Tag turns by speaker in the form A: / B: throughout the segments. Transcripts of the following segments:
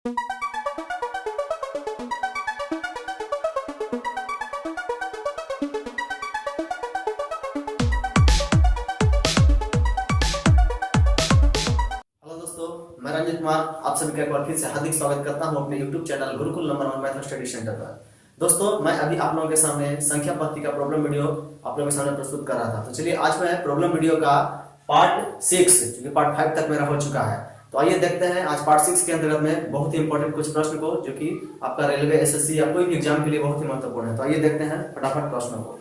A: मैं रंजित कुमार आप सभी का एक बार फिर से हार्दिक स्वागत करता हूं अपने YouTube channel Gurukul number 1 math study centre पर। दोस्तों मैं अभी आप लोगों के सामने संख्या पद्धति का प्रॉब्लम वीडियो आप लोगों के सामने प्रस्तुत कर रहा था। तो चलिए आज मैं प्रॉब्लम वीडियो का पार्ट 6 क्योंकि पार्ट 5 तक मेरा हो चुका है, तो आइए देखते हैं आज पार्ट 6 के अंतर्गत में बहुत ही इंपॉर्टेंट कुछ प्रश्न को जो कि आपका रेलवे, एसएससी या कोई भी एग्जाम के लिए बहुत ही महत्वपूर्ण है। तो आइए देखते हैं फटाफट प्रश्नों को।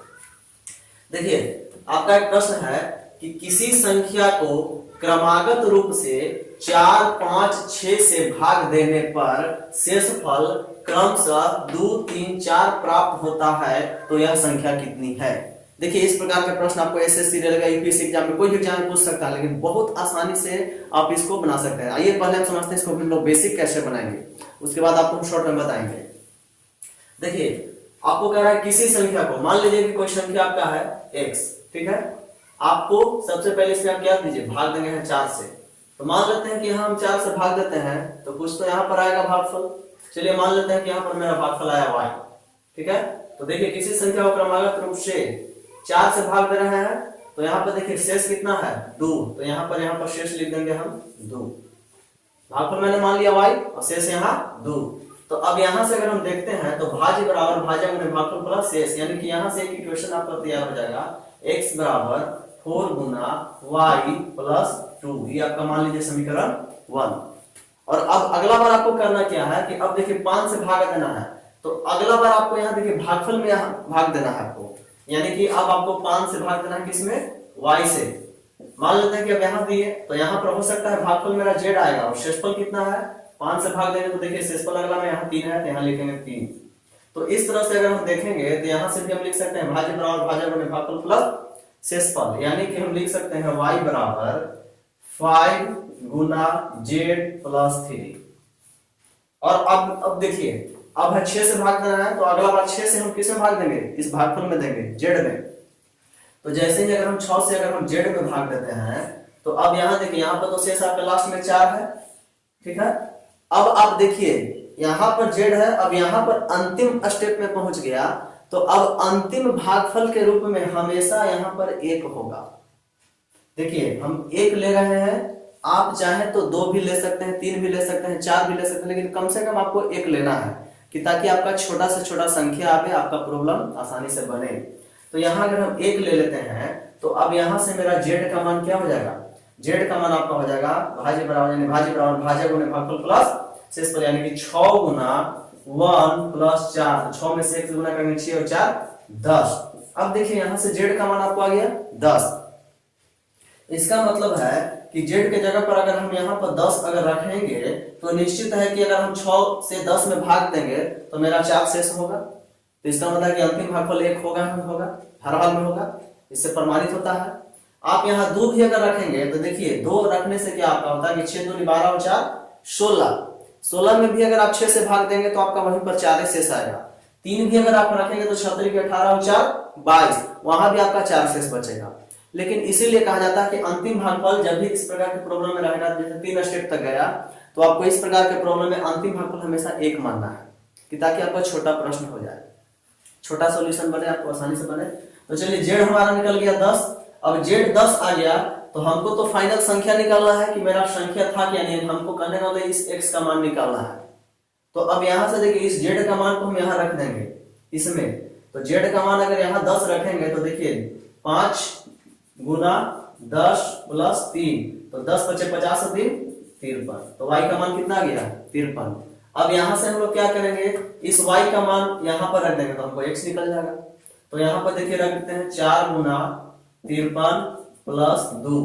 A: देखिए आपका एक प्रश्न है कि किसी संख्या को क्रमागत रूप से 4, 5, 6 से भाग देने पर शेषफल क्रमशः 2, 3, 4 प्राप्त होता है, तो यह संख्या कितनी है। देखिए इस प्रकार का प्रश्न आपको एसएससी, रेलवे, यूपीएससी एग्जाम में कोई भी एग्जाम में पूछ सकता है, लेकिन बहुत आसानी से आप इसको बना सकते हैं। आइए पहले हम समझते हैं इसको हम लोग बेसिक कैसे बनाएंगे, उसके बाद आपको शॉर्ट में बताएंगे। देखिए आपको कह रहा है किसी संख्या को, मान लीजिए कि कोई संख्या आपका है x, ठीक है। आपको सबसे पहले इसमें आप क्या दीजिए, भाग देंगे हैं 4 से। तो मान लेते हैं कि हम 4 से भाग देते हैं तो कुछ तो यहाँ पर आएगा भागफल। चलिए मान लेते हैं कि यहाँ पर मेरा भागफल आया y, ठीक है। तो देखिए किसी संख्या को क्रमागत रूप से 4 से भाग दे रहे हैं, तो यहाँ पर देखिए शेष कितना है 2, तो यहाँ पर शेष लिख देंगे हम 2। भागफल मैंने मान लिया y और शेष यहाँ 2। तो अब यहाँ से अगर हम देखते हैं तो भाज्य बराबर भाजक गुणे भागफल प्लस शेष, यानी कि यहाँ से एक इक्वेशन आपका तैयार हो जाएगा, x बराबर 4 गुना y प्लस 2। ये आपका मान लीजिए समीकरण 1। और अब अगला बार आपको करना क्या है कि अब देखिए 5 से भाग देना है, तो अगला बार आपको यहाँ देखिए भागफल में भाग देना है आपको, यानी कि अब आपको 5 से भाग देना है किसमें, y से। मान लेते हैं कि अब यहाँ दिए तो यहाँ पर हो सकता है भागफल मेरा z आएगा और शेषफल कितना है 5 से भाग देंगे तो देखिए शेषफल अगला में यहाँ 3 है, तो यहाँ लिखेंगे 3। तो इस तरह से अगर हम देखेंगे तो यहाँ से भी हम लिख सकते हैं भाज्य बराबर भाजक गुणे भागफल प्लस शेषफल, यानी कि हम लिख सकते हैं y बराबर 5 गुना z प्लस 3। और अब देखिए अब है 6 से भाग देना है, तो अगला बार 6 से हम किस में भाग देंगे, इस भागफल में देंगे z में। तो जैसे ही अगर हम 6 से अगर हम z में भाग देते हैं तो अब यहाँ देखिए यहाँ पर तो शेष आपके लास्ट में 4 है, ठीक है। अब आप देखिए यहाँ पर z है, अब यहाँ पर अंतिम स्टेप में पहुंच गया, तो अब अंतिम भागफल के रूप में हमेशा यहाँ पर 1 होगा। देखिए हम 1 ले रहे हैं, आप चाहे तो 2 भी ले सकते हैं, 3 भी ले सकते हैं, 4 भी ले सकते हैं, लेकिन कम से कम आपको 1 लेना है कि ताकि आपका छोटा से छोटा संख्या आवे, आपका प्रॉब्लम आसानी से बने। तो यहाँ अगर हम 1 ले लेते हैं तो अब यहाँ से मेरा z का मान क्या हो जाएगा, z का मान आपका हो जाएगा भाज्य बराबर भाजक गुणे भागफल प्लस शेषफल, यानी कि 6 गुना 1 प्लस 4, 6 में से 1 गुना करेंगे 6 और 4 10। अब देखिए यहाँ से z का मान आपको आ गया 10। इसका मतलब है कि z के जगह पर अगर हम यहाँ पर 10 अगर रखेंगे तो निश्चित है कि अगर हम 6 से 10 में भाग देंगे तो मेरा 4 शेष होगा। तो इसका मतलब कि अंतिम भागफल 1 होगा, हर हाल में होगा, इससे प्रमाणित होता है। आप यहाँ 2 भी अगर रखेंगे तो देखिए 2 रखने से क्या आपका होता है कि 6 दूनी 12 और 4 16। 16 में भी अगर आप 6 से भाग देंगे तो आपका वहीं पर 4 शेष आएगा। 3 भी अगर आप रखेंगे तो 36 के 18 और 4 22, वहां भी आपका 4 शेष बचेगा। लेकिन इसीलिए कहा जाता है कि अंतिम भागफल जब भी इस प्रकार के प्रॉब्लम में रहेगा, जैसे 3 स्टेप तक गया, तो आपको इस प्रकार के प्रॉब्लम में अंतिम भागफल हमेशा 1 मानना है कि ताकि आपका छोटा प्रश्न हो जाए, छोटा सॉल्यूशन बने, आपको आसानी से बने। तो चलिए z हमारा निकल गया 10। अब z 10 आ गया तो हमको तो फाइनल संख्या निकालना है कि मेरा संख्या था क्या नहीं, हमको कहने का मतलब इस x का मान निकालना है। तो अब यहाँ से देखिए इस z का मान को हम यहाँ रख देंगे इसमें, तो z का मान अगर यहाँ 10 रखेंगे तो देखिए 5 गुना 10 प्लस 3, तो 10 बचे 50 और 3 53, तो y का मान कितना आ गया 53। अब यहाँ से हम लोग क्या करेंगे, इस y का मान यहाँ पर रख देंगे तो हमको x निकल जाएगा। तो यहाँ पर देखिए रख देते हैं 4 गुना 53 प्लस 2,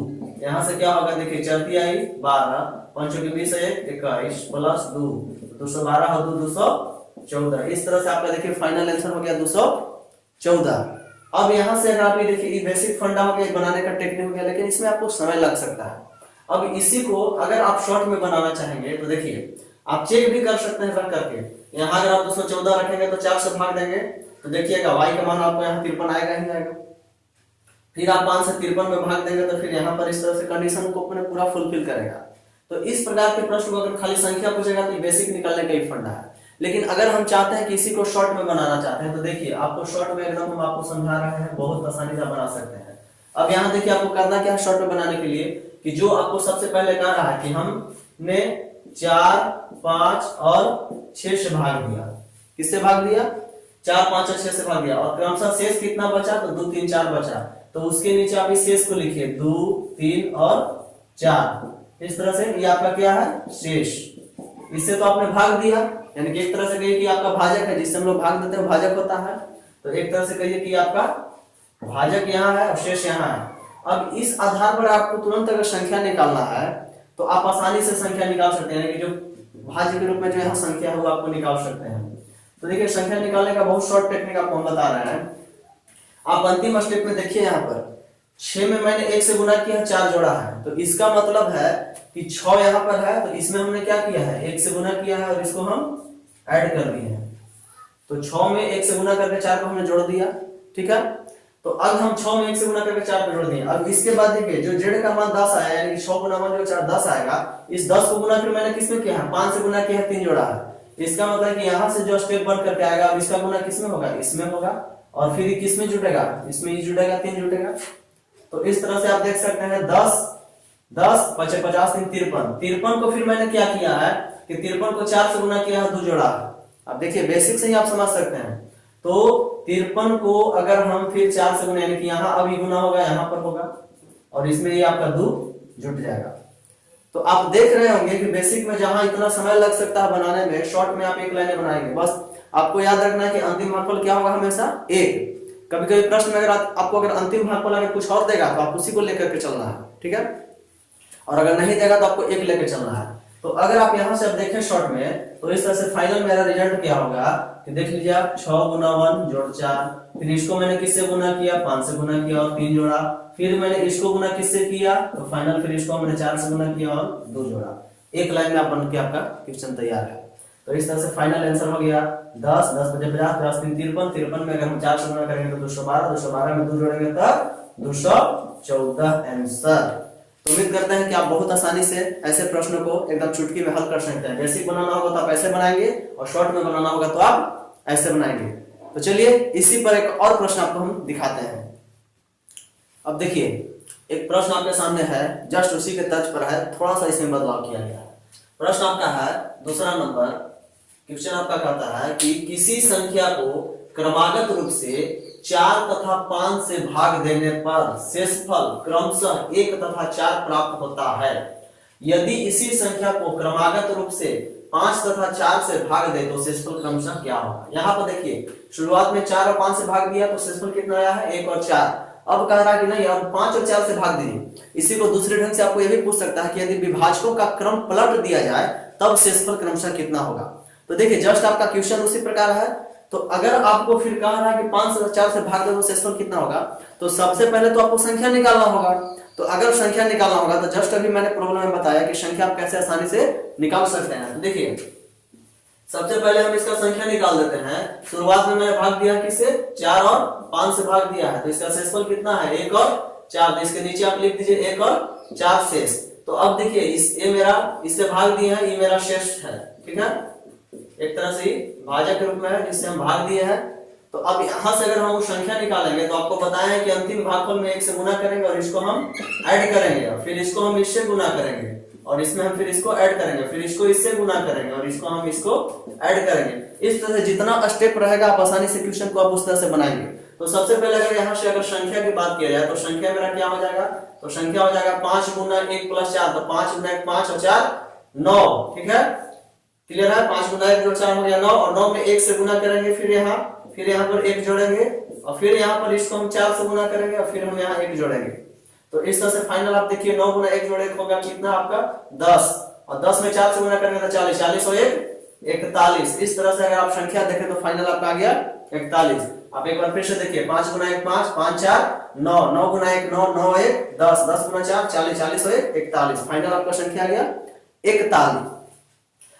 A: यहाँ से क्या होगा देखिए चलती आई 12, 5 के 20 21 प्लस 2, 212 और 2 214। इस तरह से आपका देखिए फाइनल आंसर हो गया 214। अब यहाँ से अगर आप ये देखिए बेसिक फंडा हो गया, बनाने का टेक्निक हो गया, लेकिन इसमें आपको समय लग सकता है। अब इसी को अगर आप शॉर्ट में बनाना चाहेंगे तो देखिए आप चेक भी कर सकते हैं रख करके। यहाँ अगर आप 214 रखेंगे तो 4 से भाग देंगे तो देखिएगा y का मान आपको यहाँ 53 आएगा ही आएगा। फिर आप 5 से 53 में भाग देंगे तो फिर यहाँ पर इस तरह से कंडीशन को अपने पूरा फुलफिल करेगा। तो तो इस प्रकार के प्रश्न को अगर खाली संख्या पूछेगा तो बेसिक निकालने का ही फंडा है। लेकिन अगर हम चाहते हैं कि इसी को शॉर्ट में बनाना चाहते हैं तो देखिए आपको शॉर्ट में एकदम हम आपको समझा रहे हैं, बहुत आसानी से बना सकते हैं। अब यहाँ देखिए आपको करना क्या है शॉर्ट में बनाने के लिए, कि जो आपको सबसे पहले कह रहा है कि हमने 4, 5 और 6 से भाग दिया। किससे भाग दिया? 4, 5 और 6 से भाग दिया, और क्रमशः शेष कितना बचा? तो 2, 3, 4 बचा। तो उसके नीचे आप इस शेष को लिखिए 2, 3 और 4। इस तरह से ये आपका क्या है? शेष। इससे तो आपने भाग दिया, यानी कि एक तरह से कहिए कि आपका भाजक है, जिससे हम लोग भाग देते हैं भाजक होता है। तो एक तरह से कहिए कि आपका भाजक यहाँ है और शेष यहाँ है। अब इस आधार पर आपको तुरंत अगर संख्या निकालना है तो आप आसानी से संख्या निकाल सकते हैं, कि जो भाज्य के रूप में जो यहाँ संख्या है वो आपको निकाल सकते हैं। तो देखिए संख्या निकालने का बहुत शॉर्ट टेक्निक आपको हम बता रहे हैं। आप अंतिम स्टेप में देखिए यहाँ पर 6 में मैंने 1 से गुना किया, 4 जोड़ा है, तो इसका मतलब है कि 6 यहाँ पर है, तो इसमें हमने क्या किया है? 1 से गुना किया है और इसको हम ऐड कर दिए हैं। तो 6 में 1 से गुना करके 4 को हमने जोड़ दिया, ठीक है। तो अब हम 6 में 1 से गुना करके 4 को जोड़ दिए। अब इसके बाद देखिए जो जेड का मान 10 आया, यानी 6 गुना मान जो 4 10 आएगा, इस 10 को गुना फिर मैंने किसमें किया है? 5 से गुना किया है, 3 जोड़ा है। इसका मतलब है कि यहाँ से जो स्टेप बन करके आएगा, अब इसका गुना किसमें होगा? इसमें होगा, और फिर किसमें जुटेगा? इसमें ही जुटेगा, 3 जुटेगा। तो इस तरह से आप देख सकते हैं 10, 10, 50, 53, 53 को फिर मैंने क्या किया है कि 53 को 4 से गुना किया है, 2 जोड़ा है। अब देखिए बेसिक से ही आप समझ सकते हैं। तो 53 को अगर हम फिर 4 से गुना, यानी कि यहाँ अभी गुना होगा, यहाँ पर होगा, और इसमें ये आपका 2 जुट जाएगा। तो आप देख रहे होंगे कि बेसिक में जहां इतना समय लग सकता है बनाने में, शॉर्ट में आप एक लाइन बनाएंगे। बस आपको याद रखना है कि अंतिम भागफल क्या होगा? हमेशा 1। कभी कभी प्रश्न में अगर आपको अगर अंतिम भागफल अगर कुछ और देगा तो आप उसी को लेकर के चलना है, ठीक है। और अगर नहीं देगा तो आपको 1 लेकर चलना है। तो अगर आप यहां से अब देखें शॉर्ट में, तो इस तरह से फाइनल मेरा रिजल्ट क्या होगा कि देख लीजिए आप 6 गुना 1 जोड़ 4, फिर इसको मैंने किससे गुना किया? 5 से गुना किया और 3 जोड़ा, फिर मैंने इसको गुना किससे किया? तो फाइनल फिर इसको मैंने 4 से गुना किया और 2 जोड़ा। एक लाइन में आप बन के आपका क्वेश्चन तैयार है। तो इस तरह से फाइनल आंसर हो गया 10, 10 50, 50, 3 53, 53 में अगर हम 4 से गुना करेंगे तो 212, 212 में 2 जोड़ेंगे तब 214 आंसर। तो उम्मीद करते हैं कि आप बहुत आसानी से ऐसे प्रश्नों को एकदम चुटकी में हल कर सकते हैं। बेसिक बनाना होगा तो आप ऐसे बनाएंगे, और शॉर्ट में बनाना होगा तो आप ऐसे बनाएंगे। तो चलिए इसी पर एक और प्रश्न आपको हम दिखाते हैं। अब देखिए एक प्रश्न आपके सामने है, जस्ट उसी के तर्ज पर है, थोड़ा सा इसमें बदलाव किया गया है। प्रश्न आपका है दूसरा नंबर, क्वेश्चन आपका कहता है कि किसी संख्या को क्रमागत रूप से 4 तथा 5 से भाग देने पर शेषफल क्रमशः 1 तथा 4 प्राप्त होता है। यदि इसी संख्या को क्रमागत रूप से 5 तथा 4 से भाग दे तो शेषफल क्रमशः क्या होगा? यहाँ पर देखिए शुरुआत में 4 और 5 से भाग दिया तो शेषफल कितना आया है? 1 और 4। अब कह रहा है कि नहीं अब 5 और 4 से भाग दीजिए। इसी को दूसरे ढंग से आपको यह भी पूछ सकता है कि यदि विभाजकों का क्रम पलट दिया जाए तब शेषफल क्रमशः कितना होगा? तो देखिए जस्ट आपका क्वेश्चन उसी प्रकार है। तो अगर आपको फिर कह रहा है कि 5 से 4 से भाग दो तो शेषफल कितना होगा, तो सबसे पहले तो आपको संख्या निकालना होगा। तो अगर संख्या निकालना होगा तो जस्ट अभी मैंने प्रॉब्लम में बताया कि संख्या आप कैसे आसानी से निकाल सकते हैं। तो देखिए सबसे पहले हम इसका संख्या निकाल देते हैं। शुरुआत में मैंने भाग दिया किससे? 4 और 5 से भाग दिया है, तो इसका शेषफल कितना है? 1 और 4। तो इसके नीचे आप लिख दीजिए 1 और 4 शेष। तो अब देखिए ये मेरा इससे भाग दिया है, ये मेरा शेष है, ठीक है, एक तरह से भाजक के रूप में है जिससे हम भाग दिए हैं। तो अब यहां से अगर हम संख्या निकालेंगे तो आपको बताया है कि अंतिम भागफल में 1 से गुना करेंगे और इसको हम ऐड करेंगे, और फिर इसको हम इससे गुना करेंगे और इसमें हम फिर इसको ऐड करेंगे, फिर इसको इससे गुना करेंगे और इसको हम इसको ऐड करेंगे। इस तरह से जितना स्टेप रहेगा आप आसानी से क्वेश्चन को आप उस तरह से बनाएंगे। तो सबसे पहले अगर यहाँ से अगर संख्या की बात किया जाए तो संख्या मेरा क्या हो जाएगा? तो संख्या हो जाएगा 5 गुना 1 प्लस 4, तो 5 गुना 1 5 और 4 9, ठीक है, क्लियर है। 5 गुना 1 जो 4 हो गया 9, और 9 में 1 से गुना करेंगे, फिर यहाँ पर 1 जोड़ेंगे, और फिर यहाँ पर इसको हम 4 से गुना करेंगे और फिर हम यहाँ 1 जोड़ेंगे। तो इस तरह से फाइनल आप देखिए 9 गुना 1 जोड़े होगा कितना आपका 10, और 10 में 4 से गुना करेंगे तो 40, 40 और 1 41। इस तरह से अगर आप संख्या देखें तो फाइनल आपका आ गया 41। आप एक बार फिर से देखिए 5 गुना 1 5, 5 4 9, 9 गुना 1 9, 9 1 10, 10 गुना 4 40, 40 और 1 41। फाइनल आपका संख्या आ गया 41।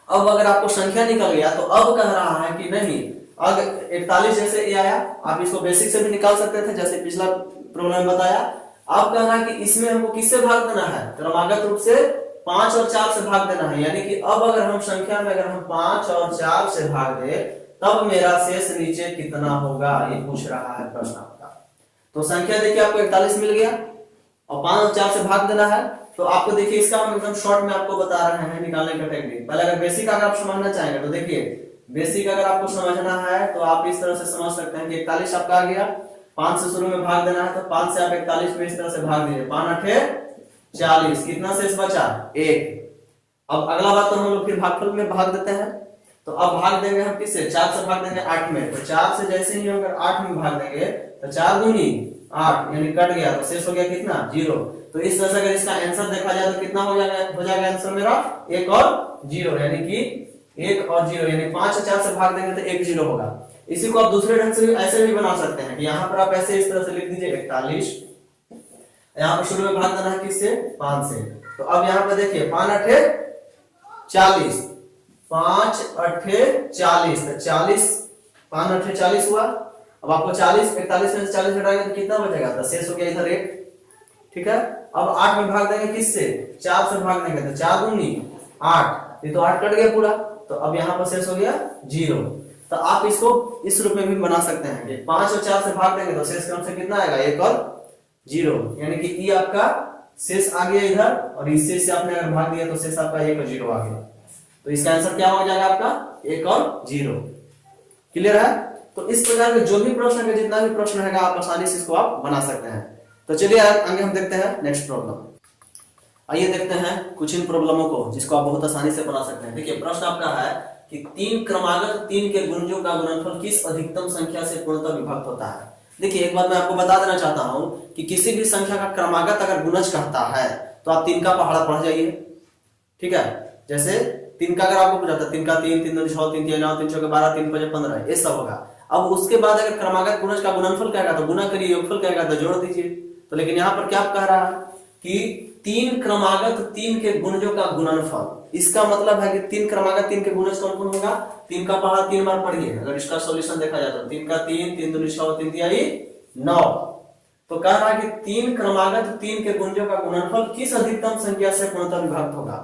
A: अब अगर आपको संख्या निकल गया तो अब कह रहा है कि नहीं, अगर 41 जैसे ये आया, आप इसको बेसिक से भी निकाल सकते थे जैसे पिछला प्रॉब्लम में बताया। आप कह रहा है कि इसमें हमको किससे भाग देना है? क्रमागत रूप से 5 और 4 से भाग देना है, यानी कि अब अगर हम संख्या में अगर हम 5 और 4 से भाग दे तब मेरा शेष नीचे कितना होगा, ये पूछ रहा है प्रश्न आपका। तो संख्या देखिए आपको 41 मिल गया और 5 और 4 से भाग देना है। तो आपको देखिए इसका हम एकदम शॉर्ट में आपको बता रहे हैं निकालने का टेक्निक। पहले अगर बेसिक अगर आप समझना चाहेंगे तो देखिए बेसिक अगर आपको समझना है तो आप इस तरह से समझ सकते हैं कि 41 आपका आ गया, 5 से शुरू में भाग देना है तो 5 से आप 41 में इस तरह से भाग दीजिए, 5 8 40, कितना शेष बचा 1। अब अगला बात तो हम लोग फिर भागफल में भाग देते हैं। तो अब भाग देंगे हम किससे, 4 से भाग देंगे 8 में। तो 4 से जैसे ही अगर 8 में भाग देंगे तो 4 दूनी 8 यानी कट गया, तो शेष हो गया कितना 0। तो इस तरह से अगर इसका आंसर देखा जाए तो कितना हो जाएगा आंसर मेरा 1 और 0, यानी कि 1 और 0, यानी 5 और 4 से भाग देंगे तो 1 0 होगा। इसी को आप दूसरे ढंग से भी ऐसे भी बना सकते हैं कि यहाँ पर आप ऐसे इस तरह से लिख दीजिए 41, यहाँ पर शुरू में भाग देना है किससे 5 से। तो अब यहाँ पर देखिए 5 8 40, 5 8 40, तो 40 5 8 40 हुआ। अब आपको 40 41 में से 40 हटाएंगे तो कितना बचेगा, तो शेष हो गया इधर 1, ठीक है। अब 8 में भाग देंगे किससे, 4 से भाग देंगे तो 4 दूनी 8, ये तो 8 कट गया पूरा। तो अब यहाँ पर शेष हो गया 0। तो आप इसको इस रूप में भी बना सकते हैं कि 5 और 4 से भाग देंगे तो शेष क्रम से कितना आएगा 1 और 0, यानी कि ये आपका शेष आ गया इधर और इससे से आपने अगर भाग दिया तो शेष आपका 1 और 0 आ गया। तो इसका आंसर क्या हो जाएगा आपका 1 और 0। क्लियर है। तो इस प्रकार के जो भी प्रश्न है, जितना भी प्रश्न है आप आसानी से इसको आप बना सकते हैं। तो चलिए आगे हम देखते हैं नेक्स्ट प्रॉब्लम। आइए देखते हैं कुछ इन प्रॉब्लमों को जिसको आप बहुत आसानी से बना सकते हैं। देखिए प्रश्न आपका है कि 3 क्रमागत 3 के गुणजों का गुणनफल किस अधिकतम संख्या से पूर्णतः विभक्त होता है। देखिए एक बात मैं आपको बता देना चाहता हूं कि किसी भी संख्या का क्रमागत अगर गुणज कहता है तो आप 3 का पहाड़ा पढ़ जाइए, ठीक है। जैसे 3 का अगर आपको पूछा था 3 का 3 3 2 6 3 3 9 3 6 12 3 5 15, ये सब होगा। अब उसके बाद अगर क्रमागत गुणज का गुणनफल कहेगा तो गुना करिए, योगफल कहेगा तो जोड़ दीजिए। तो लेकिन यहाँ पर क्या कह रहा है कि 3 क्रमागत 3 के गुणजों का गुणनफल, इसका मतलब है कि 3 क्रमागत 3 के गुणज कौन कौन होगा, 3 का पहाड़ा 3 बार पढ़िए। अगर इसका सॉल्यूशन देखा जाए तो 3 का 3 3 दूनी 6 3 तिहाई 9। तो कह रहा है कि 3 क्रमागत 3 के गुणजों का गुणनफल किस अधिकतम संख्या से पूर्णतः विभक्त होगा।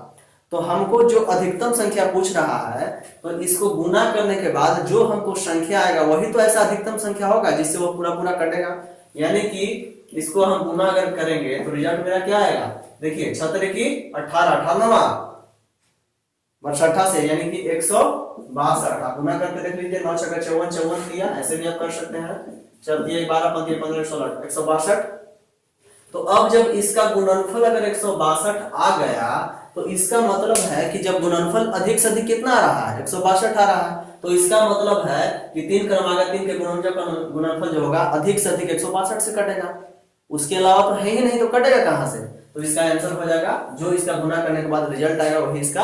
A: तो हमको जो अधिकतम संख्या पूछ रहा है तो इसको गुना करने के बाद जो हमको संख्या आएगा वही तो ऐसा अधिकतम संख्या होगा जिससे वो पूरा पूरा कटेगा। यानी कि इसको हम गुना अगर करेंगे तो रिजल्ट मेरा क्या आएगा, देखिए 6 की 18 18वां वर्ष 18 से यानी कि 162। आप गुना करके देख लीजिए, 9 6 54 54 किया, ऐसे भी आप कर सकते हैं। चलिए 12 15 15 16 162। तो अब जब इसका गुणनफल अगर 162 आ गया तो इसका मतलब है कि जब गुणनफल अधिक से अधिक कितना आ रहा है 162 आ रहा है, तो इसका मतलब है कि 3 क्रमागत 3 के गुणनफल का गुणनफल जो होगा अधिक से अधिक 162 से कटेगा। उसके अलावा तो है ही नहीं, तो कटेगा कहां से। तो इसका आंसर हो जाएगा जो इसका गुना करने के बाद रिजल्ट आएगा वही इसका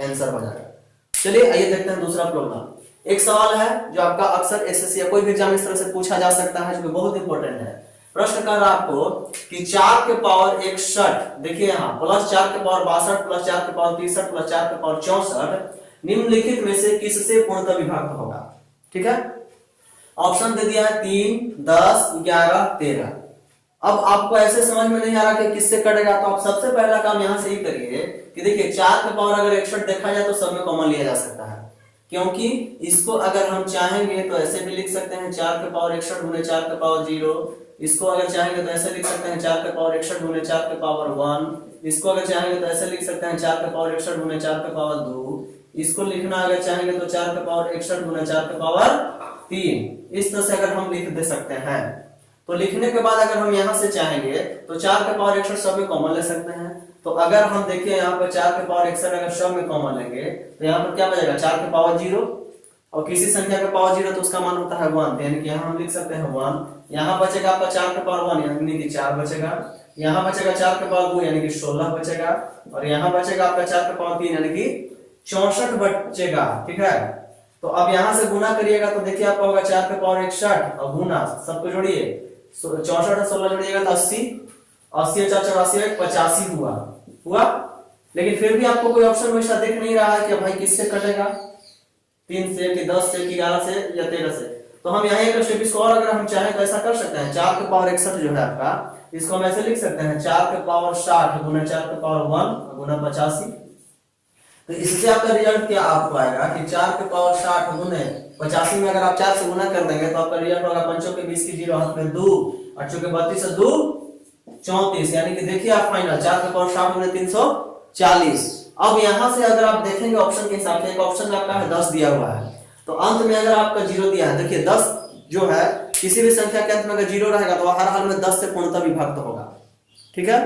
A: आंसर हो जाएगा। चलिए आइए देखते हैं दूसरा प्रॉब्लम। एक सवाल है जो आपका अक्सर एसएससी या कोई भी एग्जाम इस तरह से पूछा जा सकता है, जो बहुत इंपॉर्टेंट है। प्रश्न कर रहा आपको कि 4 के पावर 61, देखिए यहाँ प्लस 4 के पावर 62 प्लस 4 के पावर 63 प्लस 4 के पावर 64 निम्नलिखित में से किससे पूर्णतः विभक्त होगा। ठीक है, ऑप्शन दे दिया है 3 10 11 13। अब आपको ऐसे समझ में नहीं आ रहा कि किससे कटेगा, तो आप सबसे पहला काम यहां से ही करिए कि देखिए 4 के पावर अगर 61 देखा जाए तो सब में कॉमन लिया जा सकता है, क्योंकि इसको अगर हम चाहेंगे तो ऐसे भी लिख सकते हैं 4 के पावर 61 गुने 4 के पावर 0। इसको अगर चाहेंगे तो ऐसे लिख सकते हैं 4 के पावर 61 गुने 4 के पावर 1। इसको अगर चाहेंगे तो ऐसे लिख सकते हैं 4 के पावर 61 गुने 4 के पावर 2। इसको लिखना अगर चाहेंगे तो 4 के पावर 61 गुने 4 के पावर 3। इस तरह से अगर हम लिख दे सकते हैं। तो लिखने के बाद अगर हम यहां से चाहेंगे तो 4 के पावर 61 सब में कॉमन ले सकते हैं। तो अगर हम देखिए यहाँ पर 4 के पावर 61 अगर सब में कॉमन लेंगे तो यहाँ पर क्या बचेगा 4 के पावर 0, और किसी संख्या के पावर 0 तो उसका मान होता है 1, यानी कि यहाँ हम लिख सकते हैं 1। यहाँ बचेगा आपका 4 के पावर 1 यानी कि 4 बचेगा। यहाँ बचेगा 4 के पावर 2 यानी कि 16 बचेगा, और यहाँ बचेगा आपका 4 के पावर 3 यानी कि 64 बचेगा। ठीक है, तो अब यहाँ से गुना करिएगा तो देखिए आपका होगा 4 के पावर 61 और गुना सबको जोड़िए 64 और 16 जोड़िएगा तो 80 80 और 4 84 85 हुआ। लेकिन फिर भी आपको कोई ऑप्शन वैसा दिख नहीं रहा है कि भाई किससे कटेगा, 3 से कि 10 से कि 11 से या 13 से। तो हम यहाँ एक स्टेप इसको और अगर हम चाहें तो ऐसा कर सकते हैं 4 के पावर 61 जो है आपका इसको हम ऐसे लिख सकते हैं 4 के पावर 60 गुना 4 के पावर 1 गुना 85। तो इससे आपका रिजल्ट क्या आपको आएगा कि 4 के पावर 60 गुने 85 में अगर आप 4 से गुना कर देंगे तो आपका रिजल्ट होगा 5 के 20 की 0 हाथ में 2 8 के 32 से 2 34, यानी कि देखिए आप फाइनल 4 के पावर 60 गुने 340। अब यहां से अगर आप देखेंगे ऑप्शन के हिसाब से एक ऑप्शन में आपका है 10 दिया हुआ है, तो अंत में अगर आपका 0 दिया है, देखिए 10 जो है किसी भी संख्या के अंत में अगर 0 रहेगा तो हर हाल में 10 से पूर्णतः विभक्त होगा। ठीक है,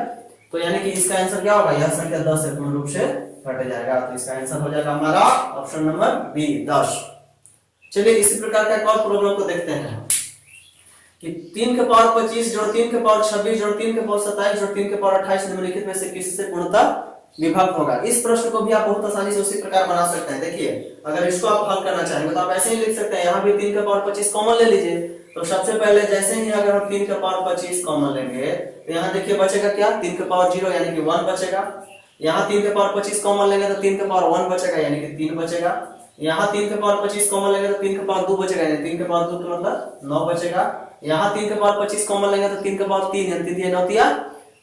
A: तो यानी कि इसका आंसर क्या होगा, यह संख्या 10 से पूर्ण रूप से घट जाएगा, तो इसका आंसर हो जाएगा हमारा ऑप्शन नंबर बी 10। चलिए इसी प्रकार का एक और प्रॉब्लम को देखते हैं कि 3 के पावर 25 जोड़ 3 के पावर 26 जोड़ 3 के पावर 27 जोड़ 3 के पावर 28 निम्नलिखित में से किससे पूर्णतः विभक्त होगा। इस प्रश्न को भी आप बहुत आसानी से उसी प्रकार बना सकते हैं। देखिए अगर इसको आप हल करना चाहेंगे तो आप ऐसे ही लिख सकते हैं, यहाँ भी 3 के पावर 25 कॉमन ले लीजिए। तो सबसे पहले जैसे ही अगर हम 3 के पावर 25 कॉमन लेंगे तो यहाँ देखिए बचेगा क्या, 3 के पावर 0 यानी कि 1 बचेगा। यहाँ 3 के पावर 25 कॉमन लेंगे तो 3 के पावर 1 बचेगा यानी कि 3 बचेगा। यहाँ 3 के पावर 25 कॉमन लेंगे तो 3 के पावर 2 बचेगा यानी 3 के पावर 2 का मतलब 9 बचेगा। यहाँ 3 के पावर 25 कॉमन लेंगे तो 3 के पावर 3 यानी 3 9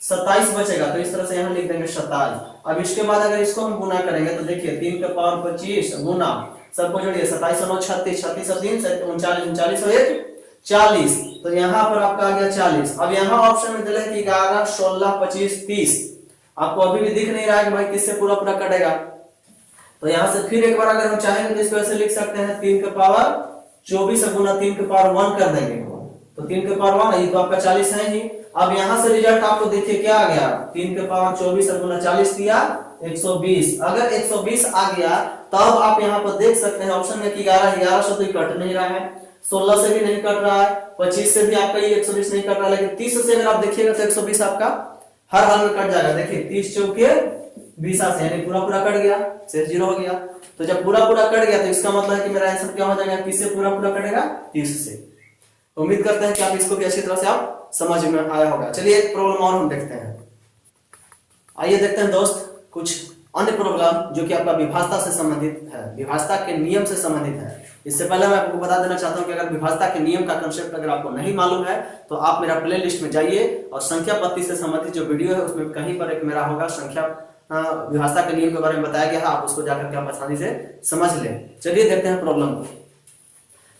A: 27 बचेगा। तो इस तरह से यहाँ लिख देंगे 27। अब इसके बाद अगर इसको हम गुना करेंगे तो देखिए 3 के पावर 25 गुना सबको जोड़िए 27 9 36 36 और 3 39 39 और 1 40, तो यहाँ पर आपका आ गया 40। अब यहाँ ऑप्शन में दिया कि 11 16 25 30, आपको अभी भी दिख नहीं रहा है कि भाई किससे पूरा पूरा कटेगा। तो यहाँ से फिर एक बार अगर हम चाहेंगे तो इसको ऐसे लिख सकते हैं 3 के पावर 24 गुना 3 के पावर 1 कर देंगे, तो 3 के पावर 1 ये तो आपका 40 है ही। अब यहाँ से रिजल्ट आपको देखिए क्या आ गया, 3 के पावर 24 गुना 40 दिया 120। अगर 120 आ गया तब आप यहाँ पर देख सकते हैं ऑप्शन में कि 11 से तो कट नहीं रहा है, 16 से भी नहीं कट रहा है, 25 से भी आपका ये 120 नहीं कट रहा है, लेकिन 30 से अगर आप देखिएगा तो 120 आपका हर हाल में कट जाएगा। देखिए 30 चौके 20 से यानी पूरा पूरा कट गया, सिर्फ 0 हो गया। तो जब पूरा पूरा कट गया तो इसका मतलब है कि मेरा आंसर क्या हो जाएगा, किससे पूरा पूरा कटेगा, 30 से। उम्मीद करते हैं कि आप इसको भी अच्छी तरह से आप समझ में आया होगा। चलिए एक प्रॉब्लम और हम देखते हैं। आइए देखते हैं दोस्त कुछ अन्य प्रॉब्लम जो कि आपका विभाजता से संबंधित है, विभाजता के नियम से संबंधित है। इससे पहले मैं आपको बता देना चाहता हूं कि अगर विभाजता के नियम का कंसेप्ट अगर आपको नहीं मालूम है तो आप मेरा प्ले लिस्ट में जाइए और संख्या पत्ती से संबंधित जो वीडियो है उसमें कहीं पर एक मेरा होगा संख्या विभाजता के नियम के बारे में बताया गया है, आप उसको जाकर के आप आसानी से समझ लें। चलिए देखते हैं प्रॉब्लम को।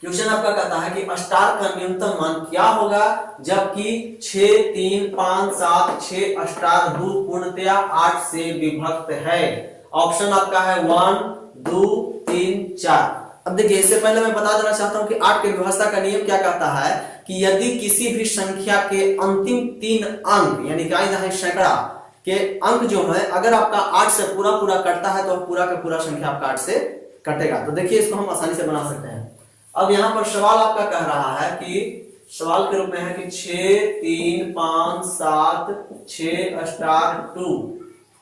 A: क्वेश्चन आपका कहता है कि स्टार का न्यूनतम मान क्या होगा जबकि 6 3 5 7 6 स्टार 2 पूर्णतया 8 से विभक्त है। ऑप्शन आपका है 1 2 3 4। अब देखिए इससे पहले मैं बता देना चाहता हूं कि 8 के विभाजता का नियम क्या कहता है कि यदि किसी भी संख्या के अंतिम 3 अंक यानी कि सैकड़ा के अंक जो है अगर आपका 8 से पूरा पूरा कटता है तो पूरा का पूरा संख्या आपका 8 से कटेगा। तो देखिए इसको हम आसानी से बना सकते हैं। अब यहाँ पर सवाल आपका कह रहा है कि सवाल के रूप में है कि 6 3 5 7 6 स्टार 2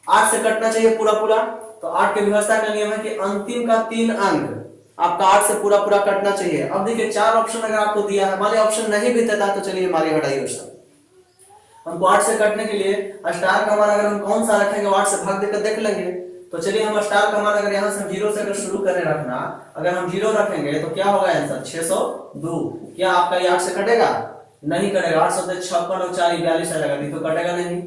A: 8 से कटना चाहिए पूरा पूरा। तो 8 के विभाजता का नियम है कि अंतिम का 3 अंक आपका 8 से पूरा पूरा कटना चाहिए। अब देखिए 4 ऑप्शन अगर आपको दिया है, मान लीजिए ऑप्शन नहीं भी देता तो चलिए हमारी हटाइए ऑप्शन। हमको 8 से कटने के लिए स्टार का मान अगर हम कौन सा रखेंगे 8 से भाग देकर देख लेंगे। तो चलिए हम स्टार का मान अगर यहाँ से 0 से अगर शुरू करें रखना, अगर हम 0 रखेंगे तो क्या होगा आंसर 602। क्या आपका ये 8 से कटेगा? नहीं कटेगा। 8 से 56 और 4 42 आएगा, तो कटेगा नहीं।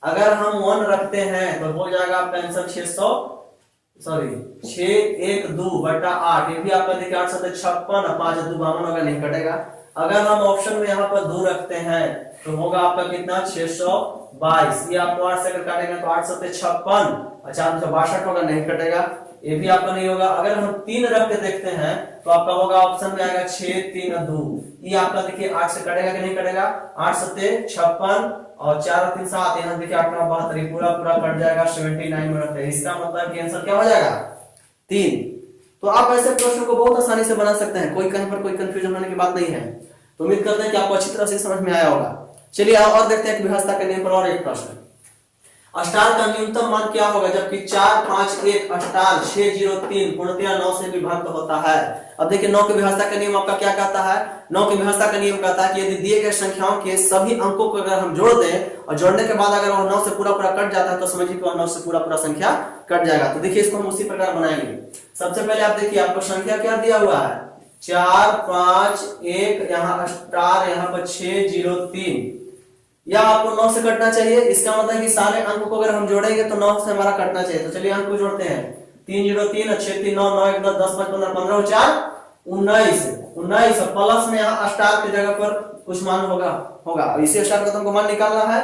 A: अगर हम 1 रखते हैं तो हो जाएगा आपका आंसर 612/8। ये भी आपका देखिए 8 से 56 5 2 52 होगा, नहीं कटेगा। अगर हम ऑप्शन में यहाँ पर 2 रखते हैं तो होगा आपका कितना 622। ये आपको 8 से अगर काटेंगे तो 8 से 56 और 4 से 62 होगा, नहीं कटेगा। ये भी आपका नहीं होगा। अगर हम 3 रख के देखते हैं तो आपका होगा ऑप्शन में आएगा 6 3 2। ये आपका देखिए 8 से कटेगा कि नहीं कटेगा। 8 से 56 और 4 और 3 7, यहाँ देखिए 8 9 72 पूरा पूरा कट जाएगा 79 में रखते हैं। इसका मतलब कि आंसर क्या हो जाएगा 3। तो आप ऐसे प्रश्न को बहुत आसानी से बना सकते हैं, कोई कहीं पर कोई कंफ्यूजन होने की बात नहीं है। तो उम्मीद करते हैं कि आपको अच्छी तरह से समझ में आया होगा। चलिए और देखते हैं कि विभाजता के नियम पर और एक प्रश्न। स्टार का न्यूनतम मान क्या होगा जबकि 4 5 1 स्टार 6 0 3 पूर्णतया 9 से विभक्त होता है। अब देखिए 9 के विभाजता का नियम आपका क्या कहता है। 9 के विभाजता का नियम कहता है कि यदि दिए गए संख्याओं के सभी अंकों को अगर हम जोड़ दें और जोड़ने के बाद अगर वह 9 से पूरा पूरा कट जाता है तो समझिए कि वह 9 से पूरा पूरा संख्या कट जाएगा। तो देखिए इसको हम उसी प्रकार बनाएंगे। सबसे पहले आप देखिए आपको संख्या क्या दिया हुआ है 4 5 1, यहाँ स्टार यहाँ पर 6 0 3, या आपको 9 से कटना चाहिए। इसका मतलब कि सारे अंक को अगर हम जोड़ेंगे तो 9 से हमारा कटना चाहिए। तो चलिए अंक को जोड़ते हैं, 3 0 3 6 3 9 9 1 10 10 5 15 15 4 19 19 प्लस में यहाँ स्टार की जगह पर कुछ मान होगा इसी स्टार का तुमको मान निकालना है।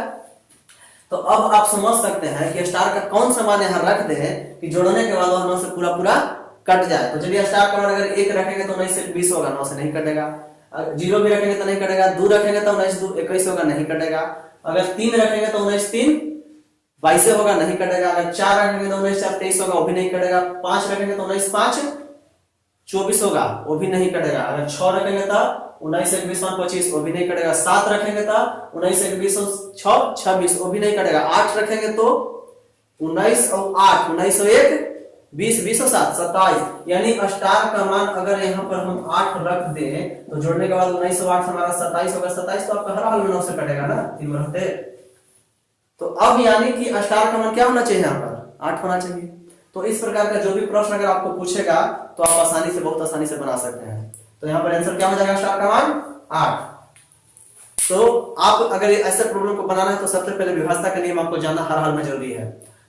A: तो अब आप समझ सकते हैं कि स्टार का कौन सा मान यहाँ रख दे कि जोड़ने के बाद वह 9 से पूरा कट जाए। तो चलिए स्टार का मान अगर 1 रखेंगे तो 19 से 20 होगा, 9 से नहीं कटेगा। 0 भी रखेंगे तो नहीं कटेगा, 2 रखेंगे तो 19 2 21 होगा, नहीं कटेगा। अगर 3 रखेंगे तो 19 3 22 होगा, नहीं कटेगा। अगर 4 रखेंगे तो 19 4 23 होगा, वो भी नहीं कटेगा। 5 रखेंगे तो 19 5 24 होगा, वो भी नहीं कटेगा। अगर 6 रखेंगे तो 19 1 20 25, वो भी नहीं कटेगा। 7 रखेंगे तो 19 1 20 6 26, वो भी नहीं कटेगा। 8 रखेंगे तो 19 और 8 19 और 1 20 20 और 7 27, यानी स्टार का मान अगर यहाँ पर हम 8 रख दें तो जोड़ने के बाद 19 और 8 हमारा 27 होगा। 27 तो आपका हर हाल में 9 से कटेगा ना, 3 रहते। तो अब यानी कि स्टार का मान क्या होना चाहिए, यहाँ पर 8 होना चाहिए। तो इस प्रकार का जो भी प्रश्न अगर आपको पूछेगा तो आप बहुत आसानी से बना सकते हैं। तो यहाँ पर आंसर क्या हो जाएगा, स्टार का मान 8। तो आप अगर ऐसे प्रॉब्लम को बनाना है तो सबसे पहले विभाज्यता का नियम आपको जानना हर हाल में जरूरी है।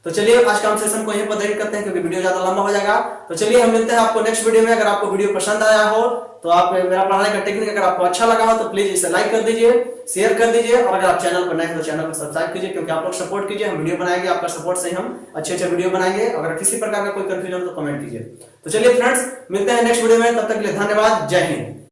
A: तो चलिए आज का हम सेशन को यहीं पर देख करते हैं क्योंकि वीडियो ज्यादा लंबा हो जाएगा। तो चलिए हम मिलते हैं आपको नेक्स्ट वीडियो में। अगर आपको वीडियो पसंद आया हो तो आप मेरा पढ़ाने का टेक्निक अगर आपको अच्छा लगा हो तो प्लीज इसे लाइक कर दीजिए, शेयर कर दीजिए, और अगर आप चैनल पर नए हैं तो चैनल को सब्सक्राइब कीजिए, क्योंकि आप लोग सपोर्ट कीजिए, हम वीडियो बनाएंगे, आपका सपोर्ट से हम अच्छे वीडियो बनाएंगे। अगर किसी प्रकार का कोई कंफ्यूजन हो तो कमेंट कीजिए। तो चलिए फ्रेंड्स मिलते हैं नेक्स्ट वीडियो में, तब तक के लिए धन्यवाद, जय हिंद।